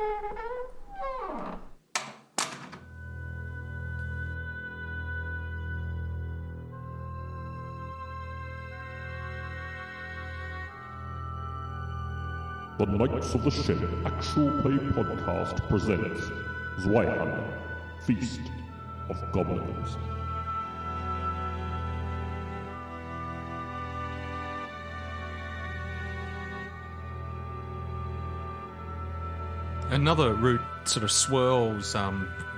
The Knights of the Shed Actual Play Podcast presents Zweihander, Feast of Goblins. Another route sort of swirls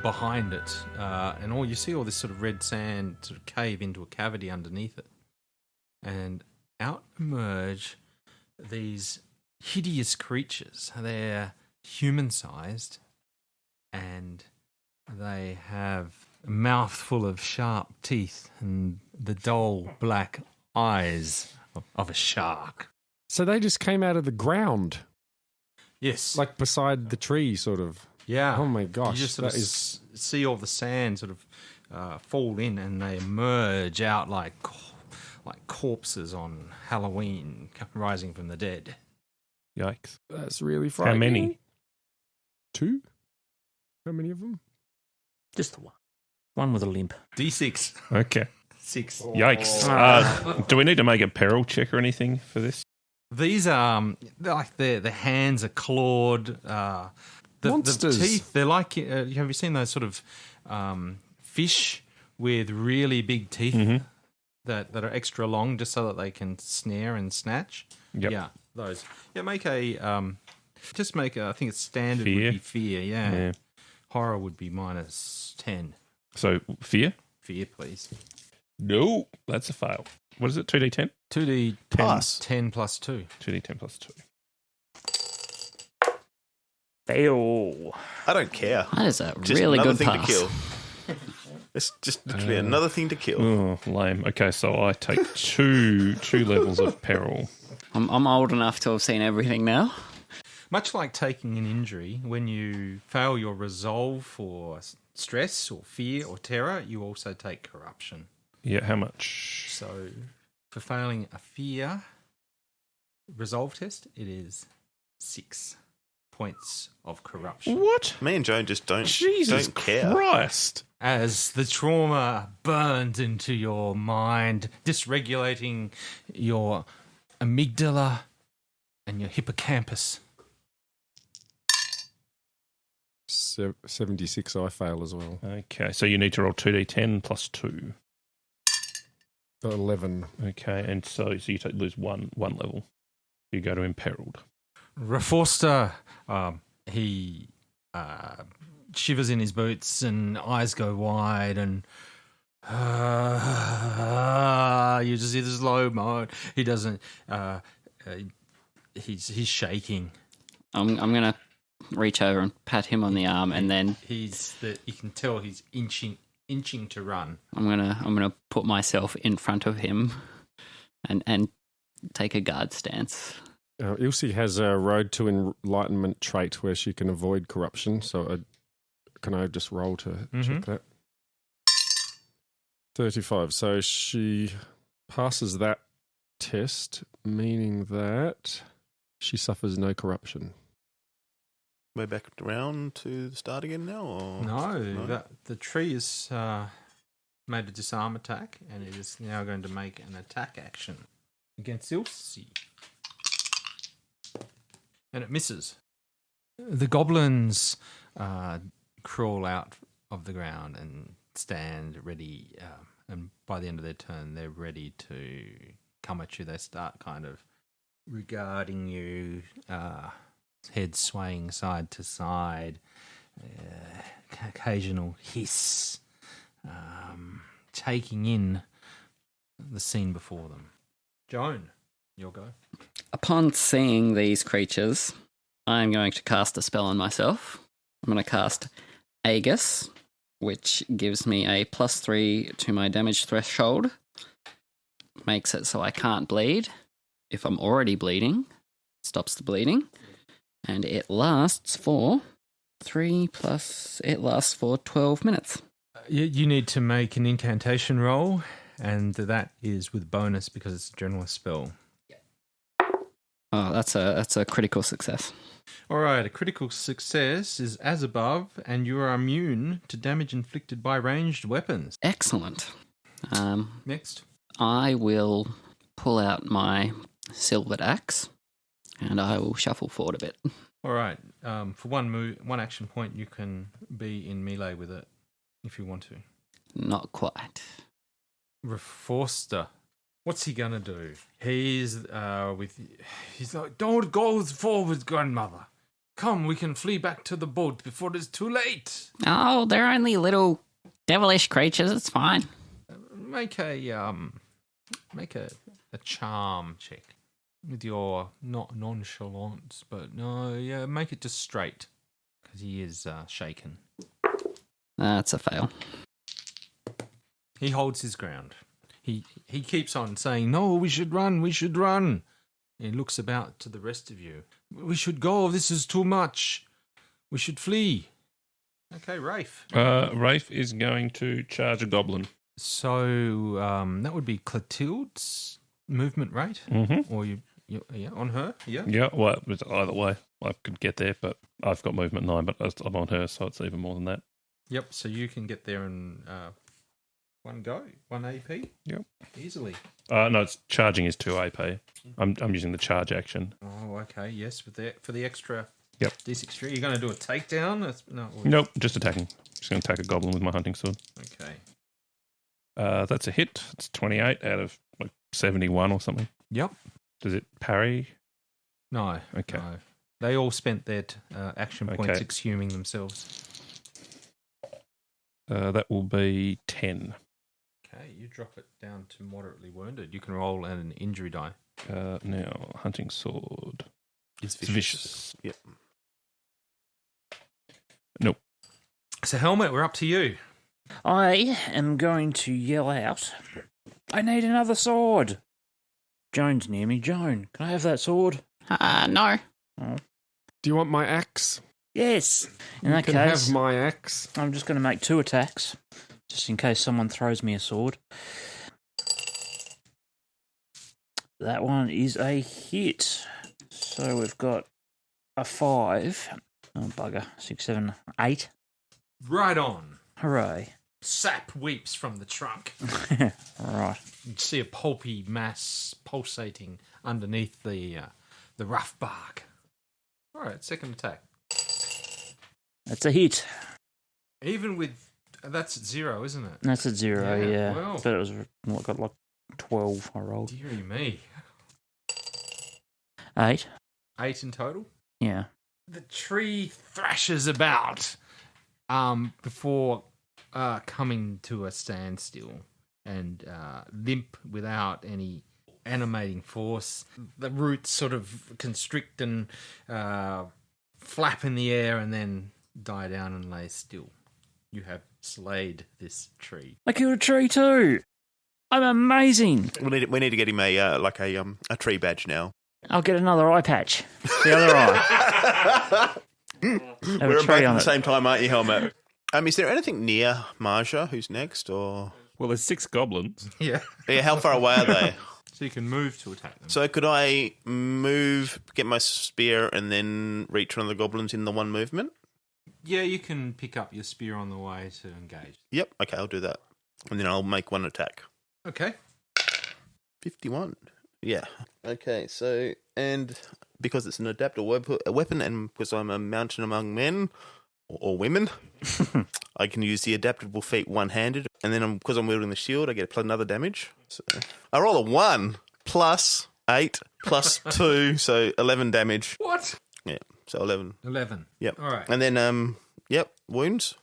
behind it, and you see all this sort of red sand sort of cave into a cavity underneath it. And out emerge these hideous creatures. They're human-sized, and they have a mouthful of sharp teeth and the dull black eyes of a shark. So they just came out of the ground? Yes. Like beside the tree, sort of? Yeah. Oh, my gosh. You just sort of see all the sand sort of fall in, and they emerge out like corpses on Halloween rising from the dead. Yikes. That's really frightening. How many? 2? How many of them? Just the one. One with a limp. D6. Okay. 6. Yikes. Do we need to make a peril check or anything for this? These are like the hands are clawed. Monsters. The teeth, they're like, have you seen those sort of fish with really big teeth that are extra long just so that they can snare and snatch? Yep. Yeah, those. Yeah, make a, I think it's standard Fear? would be fear, yeah. Horror would be -10. So, fear? Fear, please. No. That's a fail. What is it, 2d10? 2d10 Plus. 10 plus 2. 2d10 plus 2. Fail. I don't care. That is a Just really another good thing pass. to kill. It's just literally another thing to kill. Oh, lame. Okay, so I take two levels of peril. I'm old enough to have seen everything now. Much like taking an injury, when you fail your resolve for stress or fear or terror, you also take corruption. Yeah, how much? So for failing a fear resolve test, it is 6 points of corruption. What? Me and Joan just don't Jesus care. Christ. As the trauma burns into your mind, dysregulating your amygdala and your hippocampus. 76, I fail as well. Okay, so you need to roll 2d10 plus 2. 11. Okay, and so you lose one level. You go to imperiled. Raforster, he shivers in his boots and eyes go wide and you just hear this low moan. He doesn't. He's shaking. I'm gonna reach over and pat him on the arm, and then You can tell he's inching to run. I'm gonna put myself in front of him, and take a guard stance. Ilse has a road to enlightenment trait where she can avoid corruption, so can I just roll to check that? 35. So she passes that test, meaning that she suffers no corruption. We're back around to the start again now? Or? No. The tree is made a disarm attack, and it is now going to make an attack action against Ilse. And it misses. The goblins crawl out of the ground and stand ready, and by the end of their turn, they're ready to come at you. They start kind of regarding you, head swaying side to side, occasional hiss, taking in the scene before them. Joan, your go. Upon seeing these creatures, I'm going to cast a spell on myself. I'm going to cast Aegis, which gives me a +3 to my damage threshold. Makes it so I can't bleed. If I'm already bleeding, stops the bleeding. And it lasts for 12 minutes. You need to make an incantation roll, and that is with bonus because it's a generalist spell. Oh, that's a critical success. All right, a critical success is as above, and you are immune to damage inflicted by ranged weapons. Excellent. Next. I will pull out my silvered axe and I will shuffle forward a bit. All right, for one action point, you can be in melee with it if you want to. Not quite. Forster. What's he gonna do? He's like, don't go forward, grandmother. Come, we can flee back to the boat before it's too late. Oh, they're only little devilish creatures. It's fine. Make a charm check with your not nonchalance, but make it just straight because he is shaken. That's a fail. He holds his ground. He keeps on saying, "No, we should run. We should run." He looks about to the rest of you. "We should go. This is too much. We should flee." Okay, Raphe. Raphe is going to charge a goblin. So that would be Clotilde's movement rate, or you on her, yeah. Yeah, well, it's either way, I could get there, but I've got movement 9, but I'm on her, so it's even more than that. Yep. So you can get there in one go, 1 AP. Yep, easily. No, it's charging is 2 AP. I'm using the charge action. Oh, okay. Yes, for the extra. Yep. D6 3. You're going to do a takedown? Nope, just attacking. Just going to attack a goblin with my hunting sword. Okay. That's a hit. It's 28 out of like 71 or something. Yep. Does it parry? No. Okay. No. They all spent their action points Okay. exhuming themselves. That will be 10. Okay, you drop it down to moderately wounded. You can roll an injury die. Now, hunting sword. It's vicious. Yep. Nope. So, Helmut, we're up to you. I am going to yell out, "I need another sword!" Joan's near me. Joan, can I have that sword? No. Oh. Do you want my axe? Yes. In You that can case, have my axe. I'm just going to make 2 attacks, just in case someone throws me a sword. That one is a hit. So we've got a 5. Oh, bugger. 6, 7, 8. Right on. Hooray. Sap weeps from the trunk. Right. You see a pulpy mass pulsating underneath the rough bark. All right, second attack. That's a hit. Even with... That's at 0, isn't it? That's at 0, Yeah, yeah. well. But it was got like 12 I rolled. Deary me. 8. 8 in total? Yeah. The tree thrashes about before coming to a standstill and limp without any animating force. The roots sort of constrict and flap in the air and then die down and lay still. You have slayed this tree. I killed a tree too. I'm amazing. We need to get him a tree badge now. I'll get another eye patch. The other eye. We're both at the same time, aren't you, Helmut? Is there anything near Maja? Who's next? Or Well, there's 6 goblins. Yeah. yeah, how far away are they? So you can move to attack them. So could I move, get my spear, and then reach one of the goblins in the one movement? Yeah, you can pick up your spear on the way to engage. Yep. Okay, I'll do that, and then I'll make one attack. Okay. 51. Yeah. Okay. So, and because it's an adaptable weapon, and because I'm a mountain among men or women, I can use the adaptable feat one-handed, and then because I'm wielding the shield, I get another damage. So I roll a 1 plus 8 plus 2, so 11 damage. What? Yeah. So 11. 11. Yep. All right. And then wounds.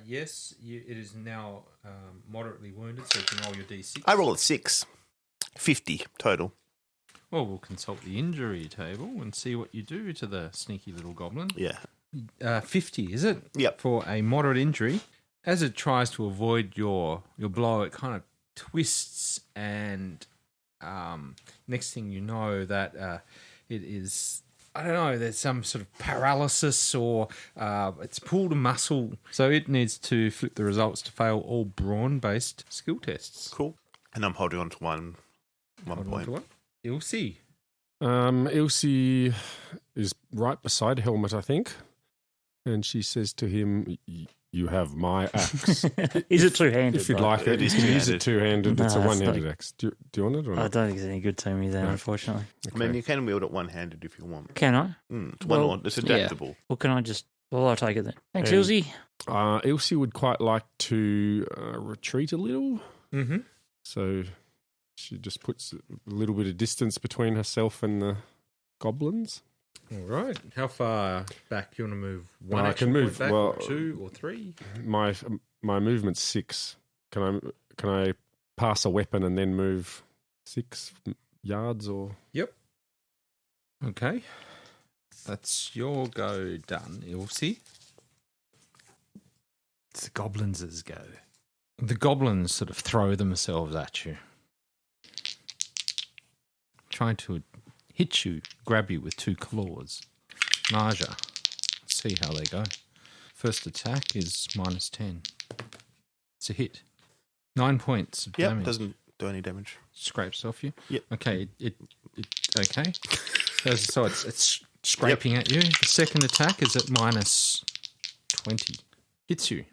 Yes, it is now moderately wounded, so you can roll your d6. I roll a 6. 50 total. Well, we'll consult the injury table and see what you do to the sneaky little goblin. Yeah. 50, is it? Yep. For a moderate injury. As it tries to avoid your blow, it kind of twists, and next thing you know that it is... I don't know, there's some sort of paralysis or it's pulled a muscle. So it needs to flip the results to fail all brawn-based skill tests. Cool. And I'm holding on to one Hold on point. to what? Ilse. Ilse is right beside Helmut, I think. And she says to him, "You have my axe. Is it two-handed? If you'd though? like it, is you can use it two-handed. two-handed. It's a No, it's one-handed axe. Do you want it or I not? don't think it's any good to me then, No. unfortunately. I mean, you can wield it one-handed if you want. Can I? It's Well, it's adaptable. Well, can I just... Well, I'll take it then. Thanks, And- Ilse. Ilse would quite like to retreat a little. Mm-hmm. So she just puts a little bit of distance between herself and the goblins. All right. How far back do you want to move? One I action can point move, back, well- or 2 or 3? My movement's 6. Can I pass a weapon and then move 6 yards or? Yep. Okay. That's your go done, Ilse. It's the goblins' go. The goblins sort of throw themselves at you, trying to hit you, grab you with 2 claws. Maja, let's see how they go. First attack is -10. It's a hit. 9 points of Yep, damage. doesn't do any damage. Scrapes off you. Yep. Okay. It okay. So it's scraping at you. The second attack is at -20. Hits you.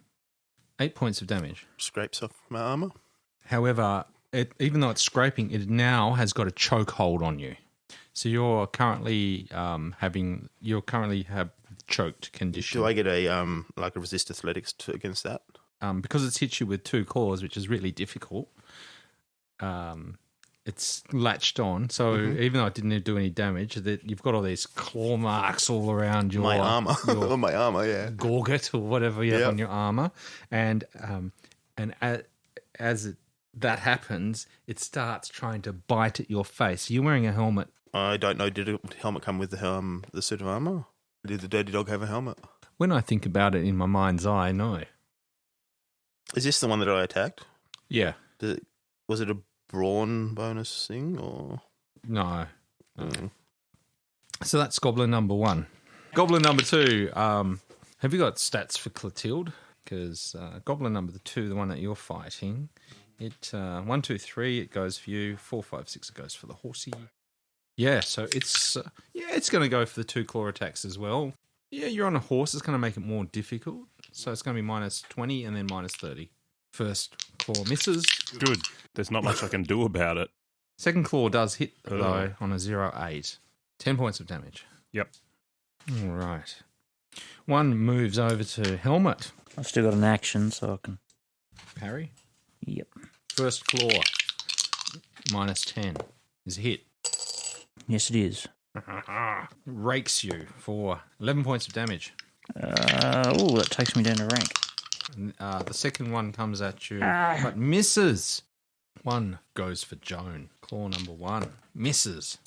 8 points of damage. Scrapes off my armor. However, even though it's scraping, it now has got a choke hold on you. So you're currently have choked condition. Do I get a like a resist athletics against that? Because it's hit you with 2 claws, which is really difficult. It's latched on, so even though it didn't do any damage, that you've got all these claw marks all around your My armor. your My armor, yeah. gorget or whatever you have Yep. on your armor, and as that happens, it starts trying to bite at your face. You're wearing a helmet. I don't know. Did the helmet come with the suit of armor? Did the dirty dog have a helmet? When I think about it in my mind's eye, no. Is this the one that I attacked? Yeah, Was it a brawn bonus thing or? no. Mm. So that's goblin number 1. Goblin number 2. Have you got stats for Clotilde? Because goblin number 2, the one that you're fighting, it 1, 2, 3, it goes for you. 4, 5, 6, it goes for the horsey. Yeah, so it's going to go for the 2 claw attacks as well. Yeah, you're on a horse. It's going to make it more difficult. So it's going to be -20 and then -30. First claw misses. Good. There's not much I can do about it. Second claw does hit, though, on a 0.8. 10 points of damage. Yep. All right. One moves over to Helmut. I've still got an action, so I can... Parry. Yep. First claw, -10. Is a hit. Yes, it is. Rakes you for 11 points of damage. That takes me down to rank. And, the second one comes at you, but misses. One goes for Joan. Claw number 1 misses.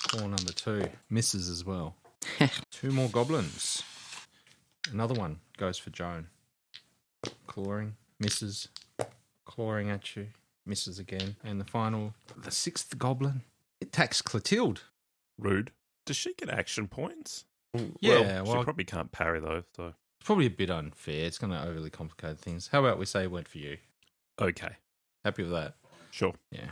Claw number 2 misses as well. 2 more goblins. Another one goes for Joan. Clawing, misses. Clawing at you, misses again. And the final, the 6th goblin, attacks Clotilde. Rude. Does she get action points? Yeah, She well, probably can't parry though. So it's probably a bit unfair. It's going to overly complicate things. How about we say it went for you? okay, Happy with that? sure. Yeah.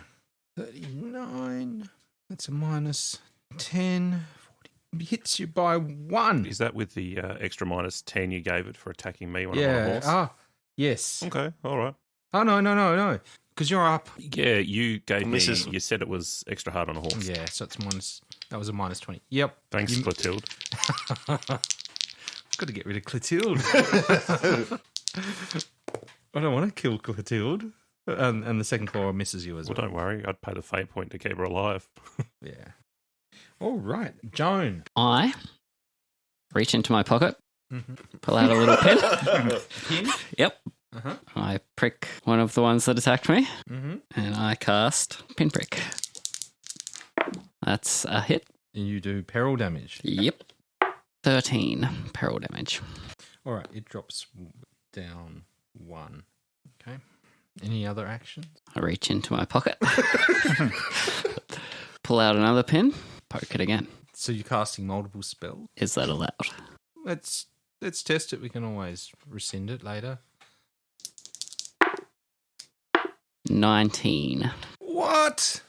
39. That's a -10. 40. Hits you by 1. Is that with the extra -10 you gave it for attacking me when I'm on a Yeah. horse? Yes. Okay, all right. Oh, no. Because you're up. Yeah, you gave me. Misses. You said it was extra hard on a horse. Yeah, so it's minus. That was a -20. Yep. Thanks, You- Clotilde. Got to get rid of Clotilde. I don't want to kill Clotilde. And the second claw misses you as Well, well. don't worry. I'd pay the fate point to keep her alive. Yeah. All right. Joan. I reach into my pocket, Mhm. pull out a little pin. Pin. Yep. Uh-huh. I prick one of the ones that attacked me, Mm-hmm. and I cast pinprick. That's a hit. And you do peril damage. Yep. 13 peril damage. All right. It drops down 1. Okay. Any other actions? I reach into my pocket, pull out another pin, poke it again. So you're casting multiple spells? Is that allowed? Let's test it. We can always rescind it later. 19. What?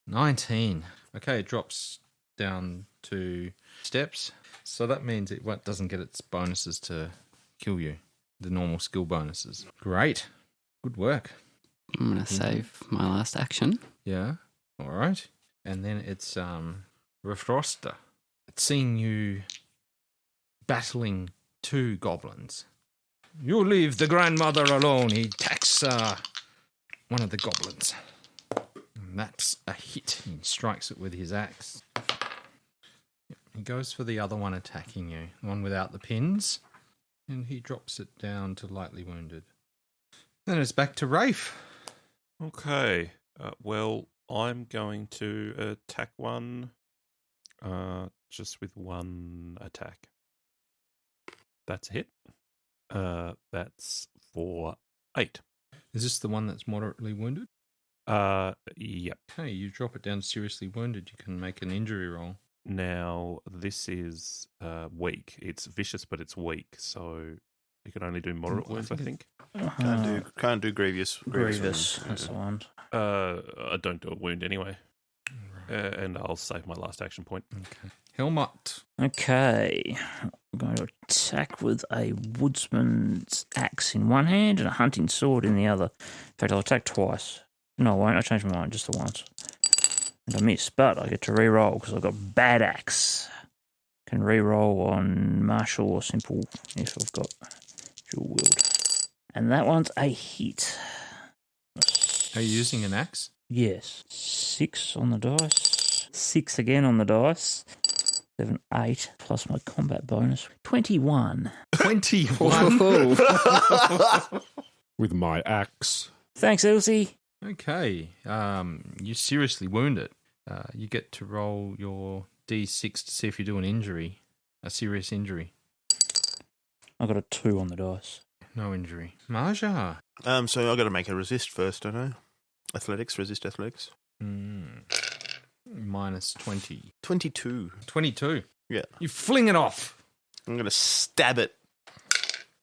19. Okay, it drops down 2 steps. So that means it doesn't get its bonuses to kill you, the normal skill bonuses. Great. Good work. I'm going to save my last action. Yeah. All right. And then it's Refroster. It's seeing you battling 2 goblins. You leave the grandmother alone. He attacks one of the goblins. And that's a hit. He strikes it with his axe. He goes for the other one attacking you, the one without the pins, and he drops it down to lightly wounded. Then it's back to Raphe. Okay. Well, I'm going to attack one just with 1 attack. That's a hit. That's for 8. Is this the one that's moderately wounded? Yep. Okay, you drop it down to seriously wounded. You can make an injury roll. Now, this is weak. It's vicious, but it's weak, so you can only do moderate wounds, I think. Can't do grievous. Grievous. That's the one. I don't do a wound anyway. And I'll save my last action point. Okay. Helmut. Okay. I'm going to attack with a woodsman's axe in one hand and a hunting sword in the other. In fact, I'll attack twice. No, I won't. I changed my mind just the once. And I miss, but I get to re-roll because I've got bad axe. Can re-roll on martial or simple if I've got dual wield. And that one's a hit. Are you using an axe? Yes. 6 on the dice. 6 again on the dice. 7, 8, plus my combat bonus. 21. 21? With my axe. Thanks, Ilse. Okay. You seriously wound it. You get to roll your D6 to see if you do an injury, a serious injury. I got a 2 on the dice. No injury. Maja. So I've got to make a resist first, don't I? Resist athletics. Minus 20. 22. 22. Yeah. You fling it off. I'm going to stab it.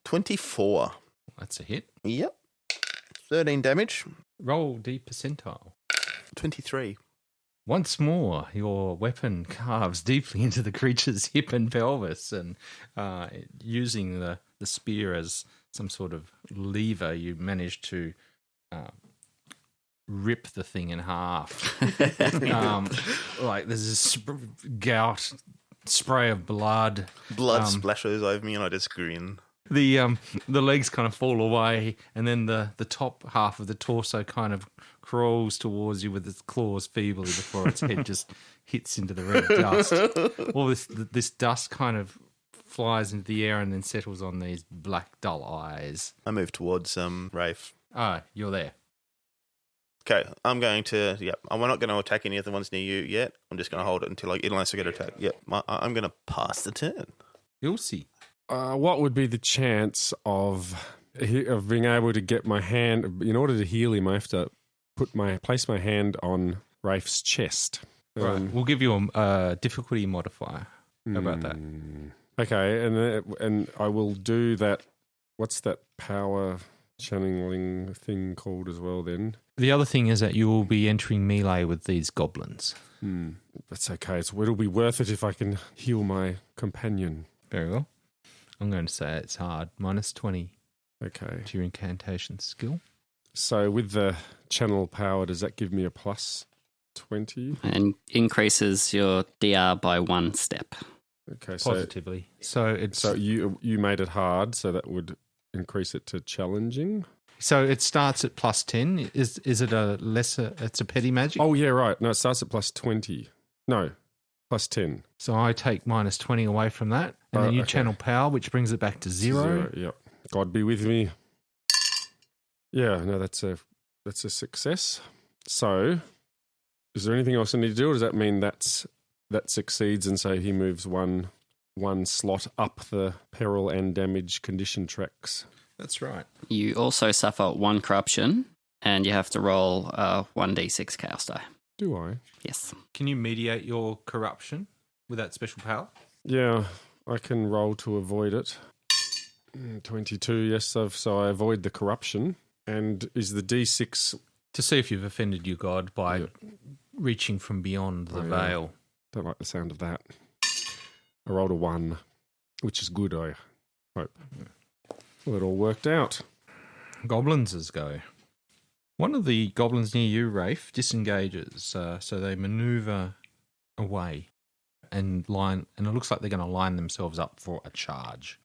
24. That's a hit. Yep. 13 damage. Roll D percentile. 23. Once more, your weapon carves deeply into the creature's hip and pelvis, and using the spear as some sort of lever, you manage to rip the thing in half. Like there's this gout, spray of blood. Blood splashes over me and I just grin. The legs kind of fall away, and then the top half of the torso kind of crawls towards you with its claws feebly before its head just hits into the red dust. All this dust kind of flies into the air and then settles on these black dull eyes. I move towards Raphe. Ah, you're there. Okay, I'm going to. Yep, I'm not going to attack any of the ones near you yet. I'm just going to hold it unless I get attacked. Yep, I'm going to pass the turn. Ilse. What would be the chance of being able to get my hand? In order to heal him, I have to place my hand on Rafe's chest. Right. We'll give you a difficulty modifier. How about that? Okay, and I will do that. What's that power channeling thing called as well? Then the other thing is that you will be entering melee with these goblins. That's okay. It'll be worth it if I can heal my companion. Very well. I'm going to say it's hard. Minus 20. Okay. To your incantation skill. So with the channel power, does that give me a plus 20? And increases your DR by 1 step. Okay. Positively. So you made it hard, so that would increase it to challenging. So it starts at plus 10. Is it a lesser? It's a petty magic. Oh yeah, right. No, it starts at plus 20. No, plus 10. So I take minus 20 away from that, and then you channel power, which brings it back to 0. Yep. God be with me. Yeah, no, that's a success. So, is there anything else I need to do, or does that mean that succeeds, and so he moves one slot up the peril and damage condition tracks? That's right. You also suffer 1 corruption, and you have to roll 1d6 chaos die. Do I? Yes. Can you mediate your corruption with that special power? Yeah, I can roll to avoid it. 22, yes, so I avoid the corruption. And is the D6... To see if you've offended your god by reaching from beyond the veil. Don't like the sound of that. I rolled a 1, which is good, I hope. Well, it all worked out. Goblins' go. One of the goblins near you, Raphe, disengages, so they manoeuvre away and it looks like they're going to line themselves up for a charge.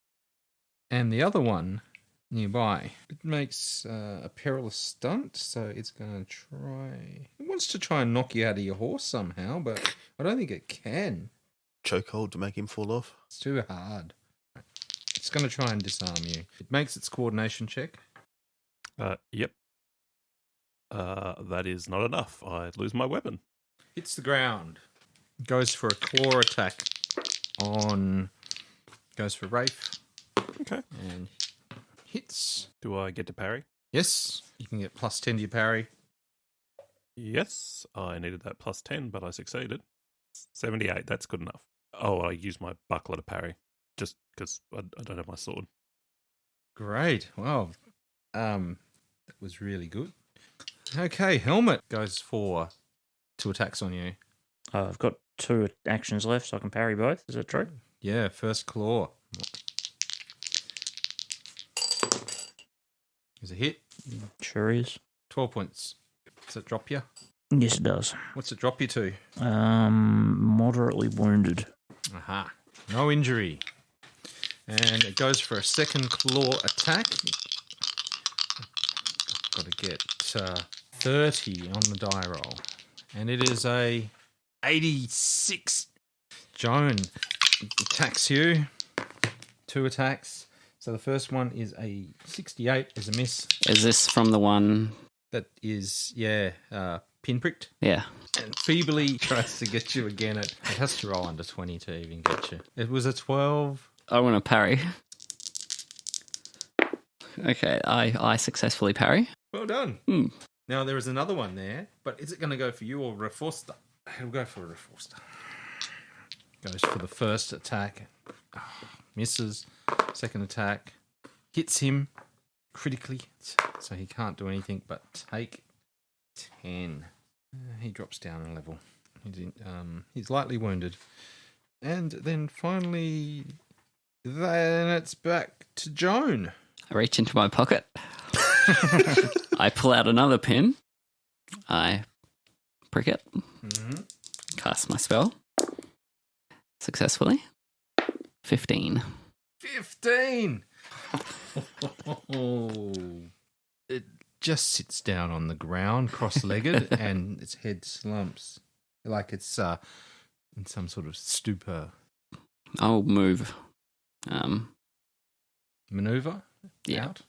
And the other one nearby, it makes a perilous stunt, so it's going to try... It wants to try and knock you out of your horse somehow, but I don't think it can. Chokehold to make him fall off. It's too hard. It's going to try and disarm you. It makes its coordination check. Yep. That is not enough. I lose my weapon. Hits the ground. Goes for a claw attack goes for Raphe. Okay. And hits. Do I get to parry? Yes. You can get plus 10 to your parry. Yes. I needed that plus 10, but I succeeded. 78. That's good enough. Oh, I used my buckler to parry. Just because I don't have my sword. Great. Wow. That was really good. Okay, Helmut goes for 2 attacks on you. I've got 2 actions left, so I can parry both. Is that true? Yeah, first claw. Is a hit. Sure is. 12 points. Does it drop you? Yes, it does. What's it drop you to? Moderately wounded. Aha. No injury. And it goes for a second claw attack. Got to get 30 on the die roll. And it is a 86. Joan attacks you. 2 attacks. So the first one is a 68 is a miss. Is this from the one? That is, pinpricked. Yeah. And feebly tries to get you again. It has to roll under 20 to even get you. It was a 12. I want to parry. Okay, I successfully parry. Well done. Hmm. Now there is another one there, but is it going to go for you or Reforster? It'll go for Reforster. Goes for the first attack. Oh, misses. Second attack. Hits him critically, so he can't do anything but take 10. He drops down a level. He's lightly wounded. And then finally, it's back to Joan. I reach into my pocket. I pull out another pin. I prick it. Mm-hmm. Cast my spell. Successfully. 15. 15! It just sits down on the ground, cross-legged, and its head slumps. Like it's in some sort of stupor. I'll move. Maneuver? Yeah. Out?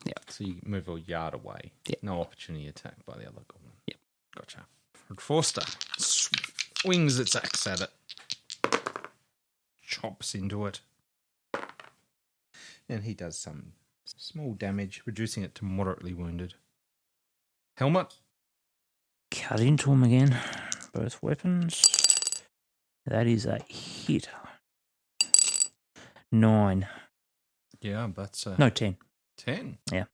Yeah. So you move a yard away. Yeah. No opportunity attack by the other goblin. Yep. Gotcha. Forster swings its axe at it. Chops into it. And he does some small damage, reducing it to moderately wounded. Helmut? Cut into him again. Both weapons. That is a hit. 9. Yeah, but... No, 10. 10? Yeah.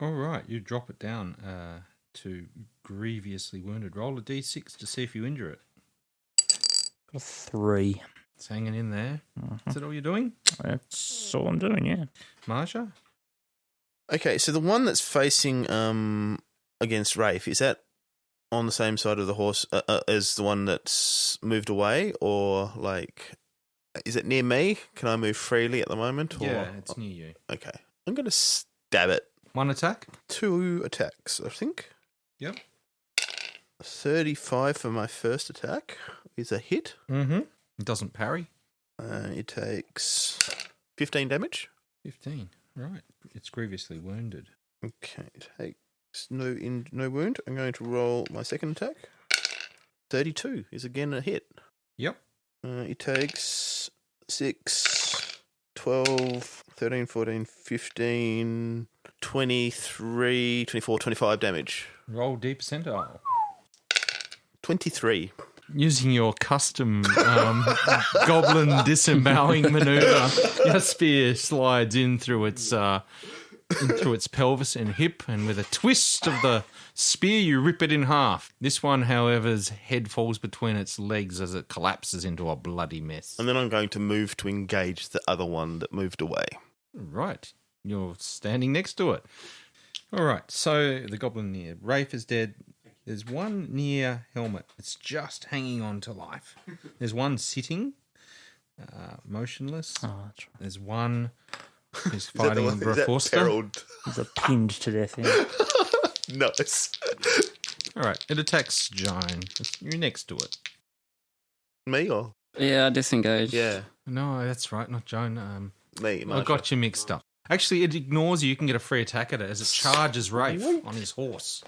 All right, you drop it down to grievously wounded. Roll a d6 to see if you injure it. Got a 3. It's hanging in there. Is that all you're doing? That's all I'm doing, yeah. Maja? Okay, so the one that's facing against Raphe, is that on the same side of the horse as the one that's moved away? Or, like, is it near me? Can I move freely at the moment? Or? Yeah, it's near you. Okay. I'm going to stab it. 1 attack? 2 attacks, I think. Yep. 35 for my first attack is a hit. Mm-hmm. It doesn't parry. It takes 15 damage. 15. Right. It's grievously wounded. Okay, it takes no wound. I'm going to roll my second attack. 32 is again a hit. Yep. It takes 6, 12, 13, 14, 15, 23, 24, 25 damage. Roll D percentile. 23. Using your custom goblin disembowelling maneuver, your spear slides in through its into its pelvis and hip, and with a twist of the spear, you rip it in half. This one, however's head falls between its legs as it collapses into a bloody mess. And then I'm going to move to engage the other one that moved away. Right. You're standing next to it. All right. So the goblin near Raphe is dead. There's one near Helmut. It's just hanging on to life. There's one sitting, motionless. Oh, that's right. There's one who's Is that fighting the one? Is that Raforster. Perilled? He's a pinned to death. Yeah. Nice. All right. It attacks Joan. You're next to it. Me or? Yeah, disengage. Yeah, No, that's right. Not Joan. me. I Maja. got you mixed up. Actually, it ignores you. You can get a free attack at it as it charges Raphe on his horse.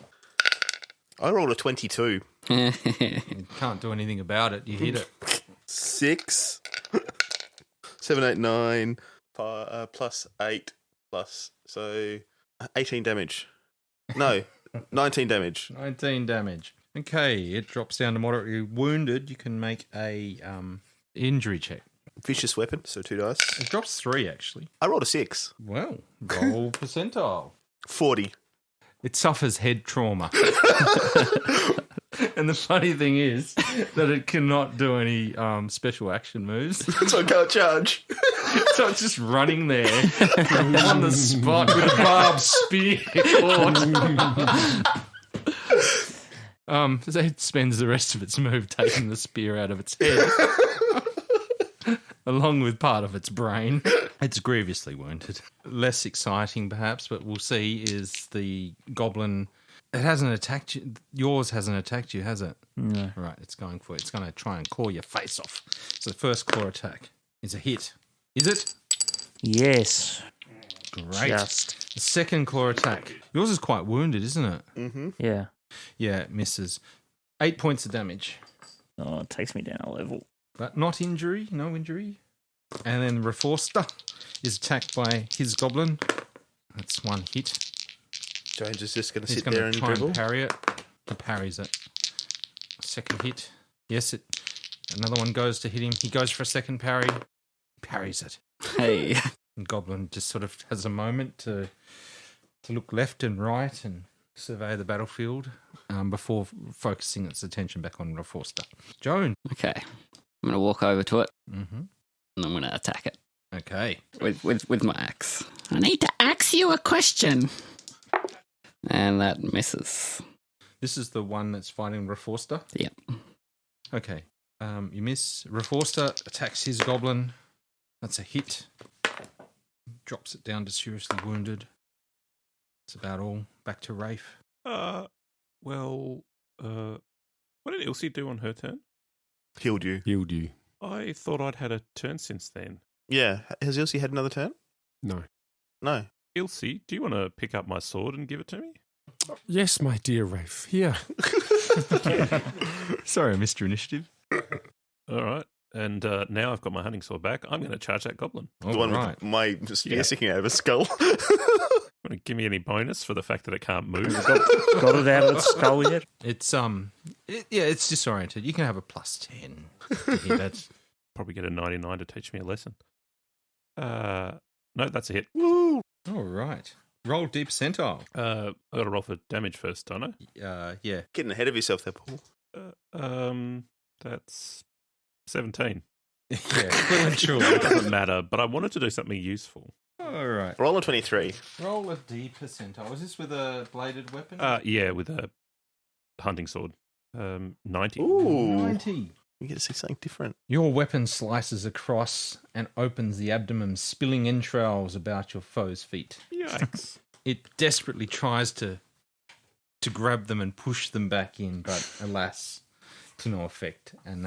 I rolled a 22. You can't do anything about it. You hit it. 6, 7, 8, 9, plus 8, plus, so 18 damage. No, 19 damage. 19 damage. Okay, it drops down to moderately wounded. You can make a injury check. Vicious weapon, so 2 dice. It drops 3, actually. I rolled a 6. Well, roll percentile. 40. It suffers head trauma. And the funny thing is that it cannot do any special action moves. So I can't charge. So it's just running there on the spot with a barbed spear caught. So it spends the rest of its move taking the spear out of its head, along with part of its brain. It's grievously wounded. Less exciting, perhaps, but we'll see, is the goblin. It hasn't attacked you. Yours hasn't attacked you, has it? No. Right, it's going for it. It's going to try and claw your face off. So the first claw attack is a hit. Is it? Yes. Great. Just. The second claw attack. Yours is quite wounded, isn't it? Mm-hmm. Yeah. Yeah, it misses. 8 points of damage. Oh, it takes me down a level. But not injury, no injury. And then Raforster is attacked by his goblin. That's one hit. Jones is just going to He's sit going there to and try dribble. and parry it. He parries it. Second hit. Yes, another one goes to hit him. He goes for a second parry. Parries it. Hey. And Goblin just sort of has a moment to look left and right and survey the battlefield before focusing its attention back on Raforster. Joan. Okay. I'm going to walk over to it Mm-hmm. and I'm going to attack it Okay. with my axe. I need to ask you a question. And that misses. This is the one that's fighting Raforster? Yep. Okay. You miss. Raforster attacks his goblin. That's a hit. Drops it down to seriously wounded. That's about all. Back to Raphe. What did Ilse do on her turn? Healed you. Healed you. I thought I'd had a turn since then. Yeah. Has Ilse had another turn? No. No. Ilse, do you want to pick up my sword and give it to me? Yes, my dear Raphe. Here. Sorry, Mr. Initiative. All right. And now I've got my hunting sword back. I'm going to charge that goblin. The one right. with my spear Yeah. sticking out of a skull. Want to give me any bonus for the fact that it can't move? Got it out of its skull yet? It's it's disoriented. You can have a +10 to hit it. Probably get a 99 to teach me a lesson. No, that's a hit. Woo! All right. Roll deep percentile. I got to roll for damage first, don't I? Yeah. Getting ahead of yourself there, Paul. That's 17. Yeah. Well and truly. It doesn't matter, but I wanted to do something useful. All right. Roll a 23. Roll a D percentile. Is this with a bladed weapon? Yeah, with a hunting sword. 90. Ooh. 90. You get to see something different. Your weapon slices across and opens the abdomen, spilling entrails about your foe's feet. Yikes. It desperately tries to grab them and push them back in, but alas, to no effect. And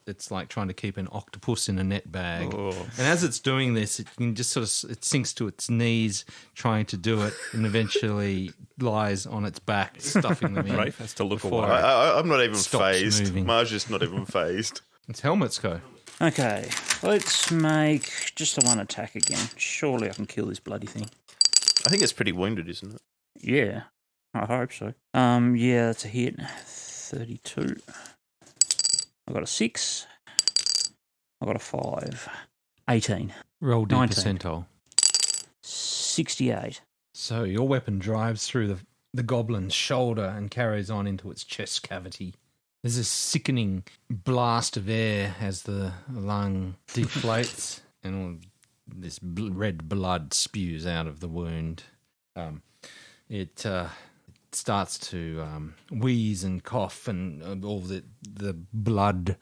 it's like trying to keep an octopus in a net bag. Oh. And as it's doing this, it can just it sinks to its knees trying to do it, and eventually lies on its back, stuffing them in. Raphe has to look before away. I'm not even Stops phased. moving. Maja's not even phased. It's Helmut's go. Okay, let's make just the one attack again. Surely I can kill this bloody thing. I think it's pretty wounded, isn't it? Yeah, I hope so. Yeah, that's a hit. 32. I got a 6. I got a 5. 18. Roll D 19. percentile. 68. So your weapon drives through the goblin's shoulder and carries on into its chest cavity. There's a sickening blast of air as the lung deflates and all this red blood spews out of the wound. It starts to wheeze and cough, and all the blood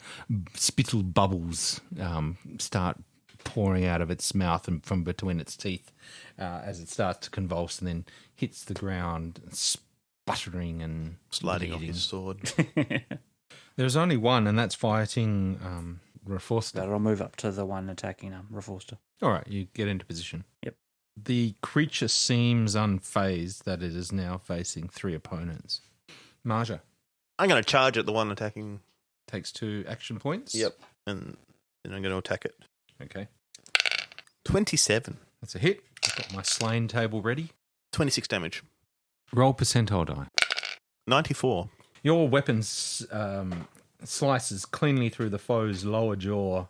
spittle bubbles start pouring out of its mouth and from between its teeth as it starts to convulse and then hits the ground, sputtering and Sliding off bleeding. his sword. There's only one, and that's fighting Raforster. I'll move up to the one attacking Raforster. All right, you get into position. Yep. The creature seems unfazed that it is now facing 3 opponents. Maja I'm going to charge at the one attacking. takes 2 action points. Yep. And then I'm going to attack it. Okay. 27. That's a hit. I've got my slain table ready. 26 damage. Roll percentile die. 94. Your weapon slices cleanly through the foe's lower jaw,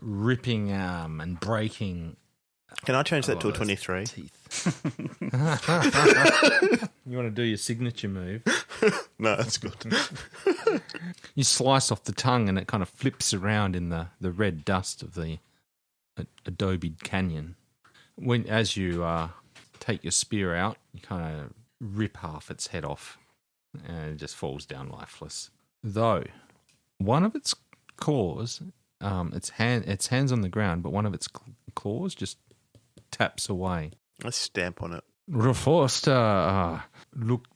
ripping and breaking. Can I change that to a lot of those 23? Teeth. You want to do your signature move? No, that's good. You slice off the tongue and it kind of flips around in the red dust of the adobe canyon. As you take your spear out, you kind of rip half its head off and it just falls down lifeless. Though, one of its claws, its hands on the ground, but one of its claws just taps away. I stamp on it. Raforster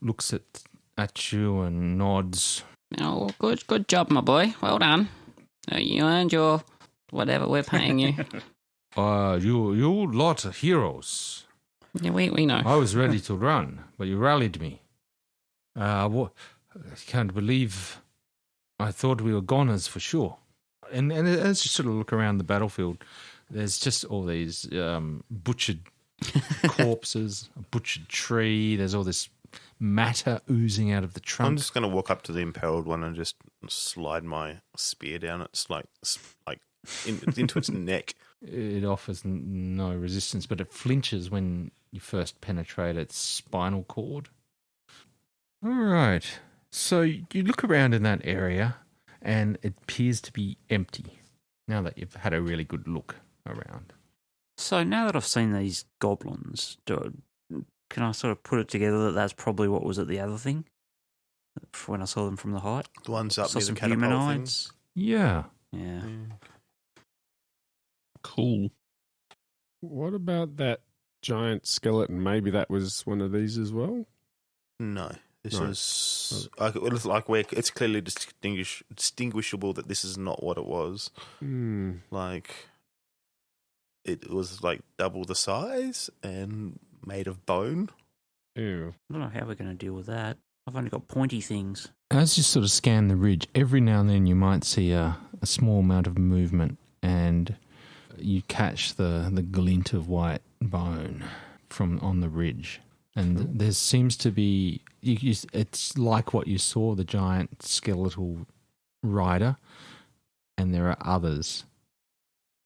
looks at you and nods. Oh, good job, my boy. Well done. You earned your whatever we're paying you. You lot of heroes. Yeah, we know. I was ready to run, but you rallied me. I can't believe. I thought we were goners for sure. And as you sort of look around the battlefield, there's just all these butchered corpses, a butchered tree. There's all this matter oozing out of the trunk. I'm just going to walk up to the impaled one and just slide my spear down its into its neck. It offers no resistance, but it flinches when you first penetrate its spinal cord. All right. So you look around in that area, and it appears to be empty now that you've had a really good look around. So now that I've seen these goblins, can I sort of put it together that that's probably what was at the other thing when I saw them from the height? The ones up Saw near the some catapult thing. humanoids. Yeah. Yeah. Cool. What about that giant skeleton? Maybe that was one of these as well? No. This No. was like where it's clearly distinguishable that this is not what it was. Like it was like double the size and made of bone. Ew. I don't know how we're going to deal with that. I've only got pointy things. As you sort of scan the ridge, every now and then you might see a small amount of movement, and you catch the glint of white bone from on the ridge. And there seems to be, it's like what you saw, the giant skeletal rider, and there are others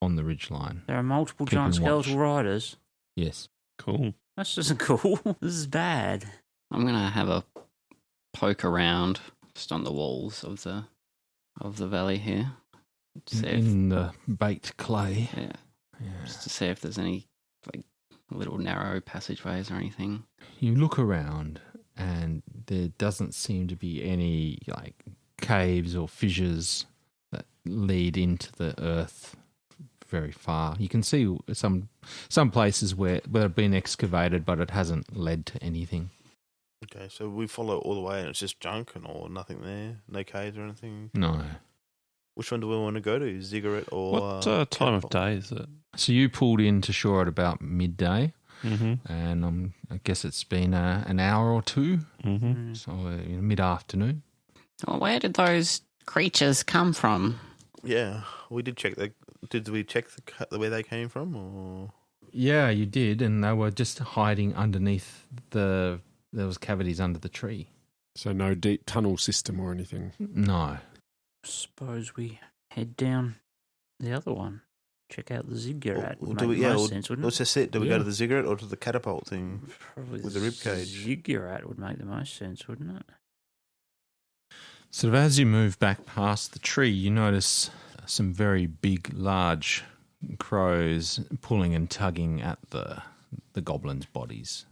on the ridgeline. There are multiple Keeping giant skeletal watch. riders. Yes. Cool. That's just cool. This is bad. I'm gonna have a poke around just on the walls of the valley here. To see if, In the baked clay. yeah, Yeah. just to see if there's any like little narrow passageways or anything. You look around, and there doesn't seem to be any like caves or fissures that lead into the earth very far. You can see some places where have been excavated, but it hasn't led to anything. Okay, so we follow all the way and it's just junk or nothing there? No caves or anything? No. Which one do we want to go to? Ziggurat or... What time of day is it? So you pulled into shore at about midday, Mm-hmm. and I guess it's been an hour or two, Mm-hmm. so mid-afternoon. Well, where did those creatures come from? Yeah, we did check the... Did we check where they came from? Or Yeah, you did, and they were just hiding underneath there was cavities under the tree. So no deep tunnel system or anything. No. Suppose we head down the other one. check out the ziggurat. Or Would do make we, yeah, most or, sense, wouldn't what's it? the set? Do we go Yeah. to the ziggurat or to the catapult thing? Probably with the rib cage. Ziggurat would make the most sense, wouldn't it? Sort of as you move back past the tree, you notice some very big, large crows pulling and tugging at the goblins' bodies.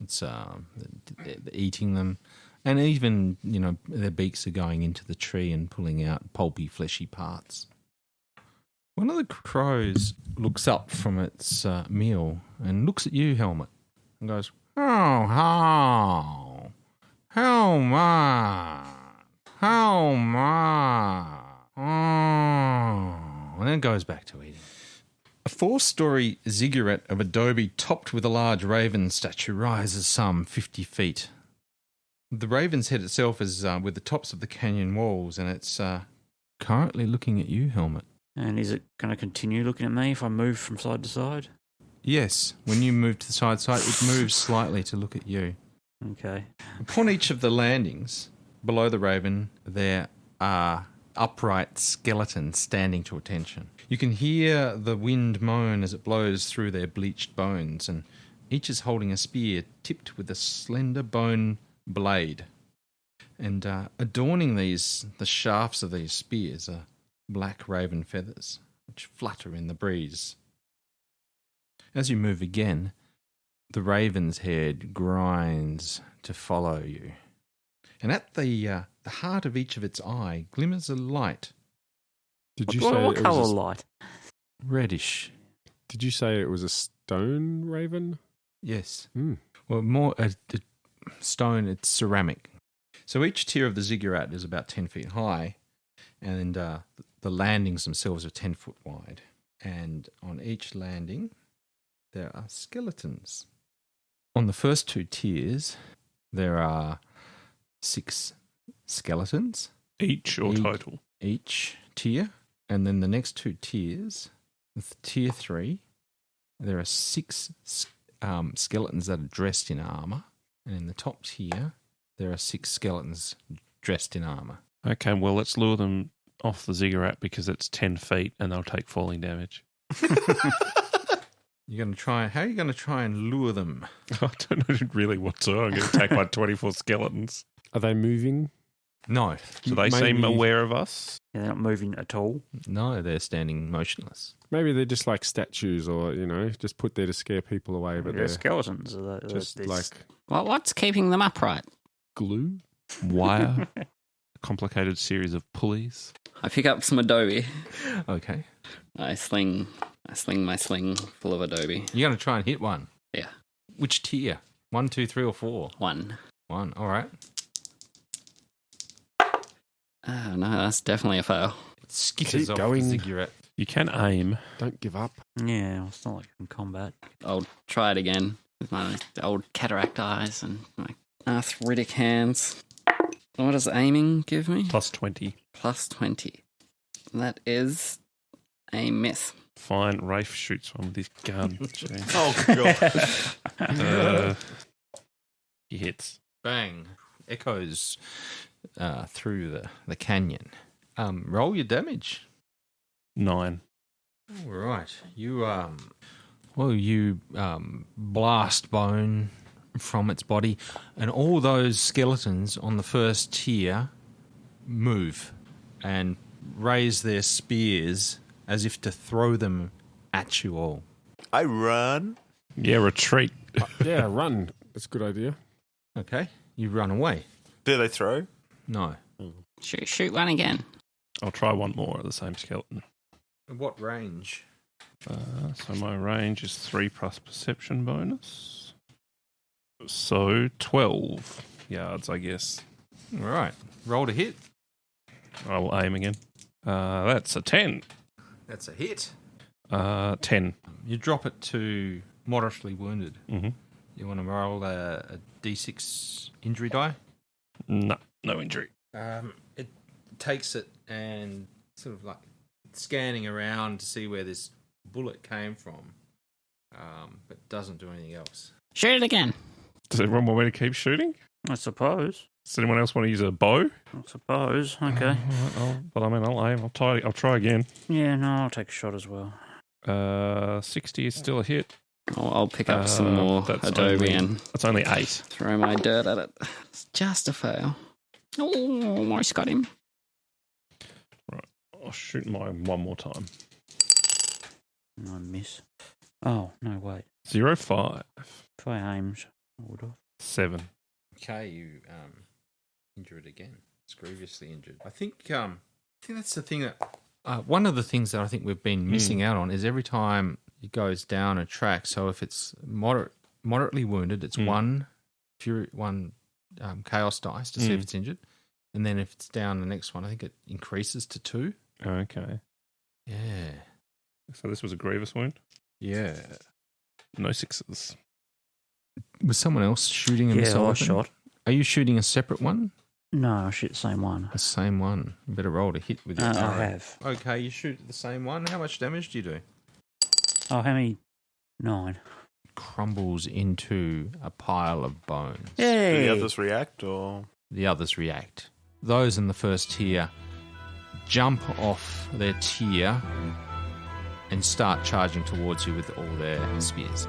It's they're eating them, and even their beaks are going into the tree and pulling out pulpy, fleshy parts. One of the crows looks up from its meal and looks at you, Helmut, and goes, "Oh, how, Helmut, Helmut, oh," and then goes back to eating. A 4-story ziggurat of adobe topped with a large raven statue rises some 50 feet. The raven's head itself is with the tops of the canyon walls, and it's currently looking at you, Helmut. And is it going to continue looking at me if I move from side to side? Yes, when you move to the side, it moves slightly to look at you. Okay. Upon each of the landings, below the raven, there are upright skeletons standing to attention. You can hear the wind moan as it blows through their bleached bones, and each is holding a spear tipped with a slender bone blade. And adorning the shafts of these spears are black raven feathers, which flutter in the breeze. As you move again, the raven's head grinds to follow you. And at the heart of each of its eye glimmers a light, Did you What say it colour was light? reddish. Did you say it was a stone raven? Yes. Mm. Well, more a stone, it's ceramic. So each tier of the ziggurat is about 10 feet high, and the landings themselves are 10 foot wide. And on each landing, there are skeletons. On the first 2 tiers, there are 6 skeletons. Each or total? Each tier. And then the next 2 tiers, with tier 3, there are 6 skeletons that are dressed in armour. And in the top tier, there are 6 skeletons dressed in armour. Okay, well, let's lure them off the ziggurat because it's 10 feet and they'll take falling damage. How are you going to try and lure them? I don't know really what to. I'm going to attack by 24 skeletons. Are they moving? No. So they seem aware of us? Yeah, they're not moving at all. No, they're standing motionless. Maybe they're just like statues, or just put there to scare people away. But They're they're skeletons. just like Well, what's keeping them upright? glue. Wire. A complicated series of pulleys. I pick up some adobe. Okay. I sling my sling full of adobe. You're going to try and hit one? Yeah. Which tier? 1, 2, 3, or 4? 1. 1. All right. Oh, no, that's definitely a fail. It skitters Keep off going. the ziggurat. You can aim. Don't give up. Yeah, well, it's not like in combat. I'll try it again with my old cataract eyes and my arthritic hands. What does aiming give me? Plus 20. Plus 20. That is a miss. Fine, Raphe shoots one with his gun. Jeez. Oh, God. He hits. Bang. Echoes through the canyon. Roll your damage. 9. All right. You blast bone from its body, and all those skeletons on the first tier move and raise their spears as if to throw them at you all. I run. Yeah, retreat. Yeah, run. That's a good idea. Okay. You run away. Do they throw? No. Shoot one again. I'll try one more of the same skeleton. What range? So my range is 3 plus perception bonus. So 12 yards, I guess. All right. Roll to hit. I will aim again. That's a 10. That's a hit. 10. You drop it to moderately wounded. Mm-hmm. You want to roll a d6 injury die? No injury. It takes it and sort of like scanning around to see where this bullet came from, but doesn't do anything else. Shoot it again. Does everyone want me to keep shooting? I suppose. Does anyone else want to use a bow? I suppose. Okay. I'll aim. I'll try again. Yeah, no, I'll take a shot as well. 60 is still a hit. I'll pick up some more Adobe and That's only 8. throw my dirt at it. It's just a fail. Oh, almost got him. Right. I'll shoot mine one more time. I miss. Oh, no, wait. 0-5. If I aimed, I would have. 7. Okay, you injure it again. It's grievously injured. I think that's the thing that one of the things that I think we've been missing out on is every time it goes down a track. So if it's moderately wounded, it's one chaos dice to see if it's injured, and then if it's down the next one, I think it increases to 2. Okay. Yeah. So this was a grievous wound? Yeah. No 6s. Was someone else shooting in the side? I shot. Are you shooting a separate one? No, I shoot the same one. The same one. You better roll to hit with your I arrow. have. Okay, you shoot the same one. How much damage do you do? Oh, how many? 9. Crumbles into a pile of bones. Do Hey! the others react, or The others react. Those in the first tier jump off their tier and start charging towards you with all their spears.